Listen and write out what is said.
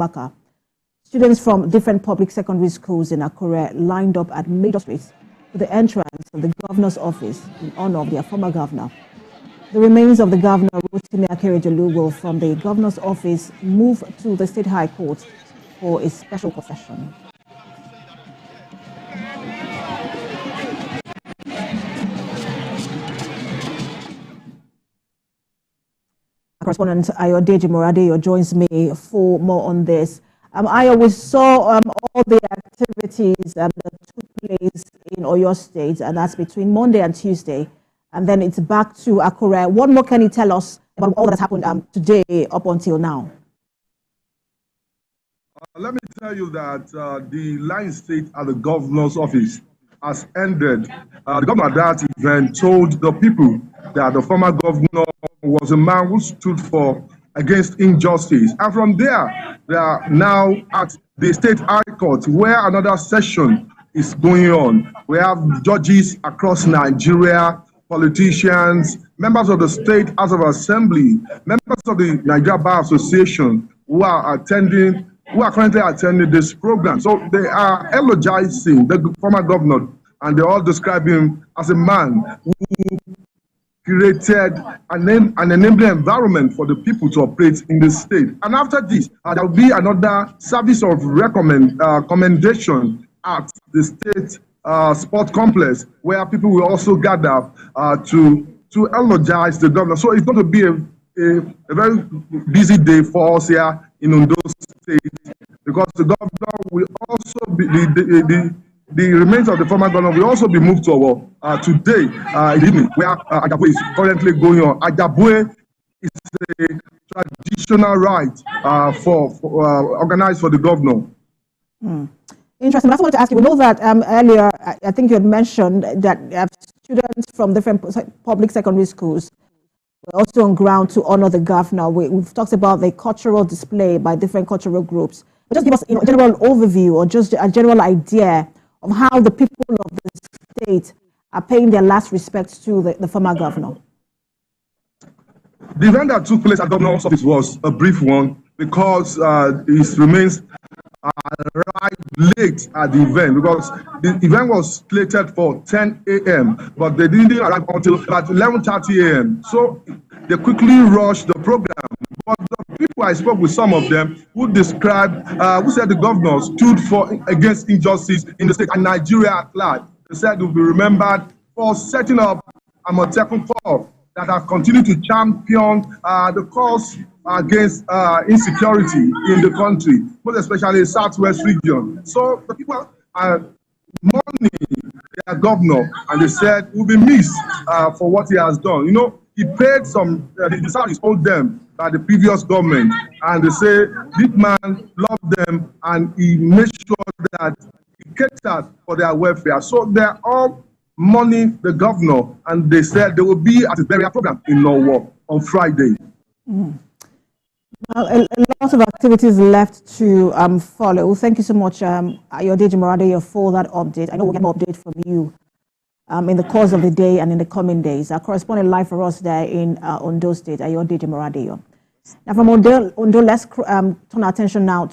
Alagbaka. Students from different public secondary schools in Akure lined up at major streets to the entrance of the governor's office in honor of their former governor. The remains of the governor, Rotimi Akeredolu, will from the governor's office move to the State High Court for a special procession. Correspondent Akeredolu joins me for more on this. I always saw all the activities that took place in Oyo State, and that's between Monday and Tuesday, and then it's back to Akure. What more can you tell us about all that happened today up until now? Let me tell you that the line state at the governor's office has ended. The governor at that event told the people that the former governor was a man who stood for against injustice. And from there, they are now at the State High Court, where another session is going on. We have judges across Nigeria, politicians, members of the State House of Assembly, members of the Nigeria Bar Association who are currently attending this program. So they are eulogizing the former governor, and they all describe him as a man who created an enabling environment for the people to operate in the state. And after this, there will be another service of commendation at the state sport complex, where people will also gather to eulogize the governor. So it's going to be a very busy day for us here in Ondo State, because the governor will also be the remains of the former governor will also be moved to today evening, where Agabue is currently going on. Agabue is a traditional rite organized for the governor. Interesting. I just wanted to ask you, we know that earlier, I think you had mentioned that students from different public secondary schools were also on ground to honor the governor. We've talked about the cultural display by different cultural groups. But just give us a general overview or just a general idea of how the people of the state are paying their last respects to the former governor. The event that took place at the governor's office was a brief one, because it remains arrived late at the event, because the event was slated for 10 a.m., but they didn't arrive until at 11:30 a.m. So they quickly rushed the program. But the people, I spoke with some of them who described, who said the governor stood against injustice in the state and Nigeria at large. They said they will be remembered for setting up a Motekun Corps that have continued to champion the cause against insecurity in the country, most especially the Southwest region. So the people are mourning their governor, and they said will be missed for what he has done. You know, he paid the salaries owed them by the previous government, and they say this man loved them and he made sure that he catered for their welfare. So they're all mourning the governor, and they said they will be at his burial program in Norwalk on Friday. Well, a lot of activities left to follow. Thank you so much, Akeredolu, for that update. I know we'll get more update from you in the course of the day and in the coming days. Our correspondent live for us there in Ondo State, Akeredolu. Now from Ondo, let's turn our attention now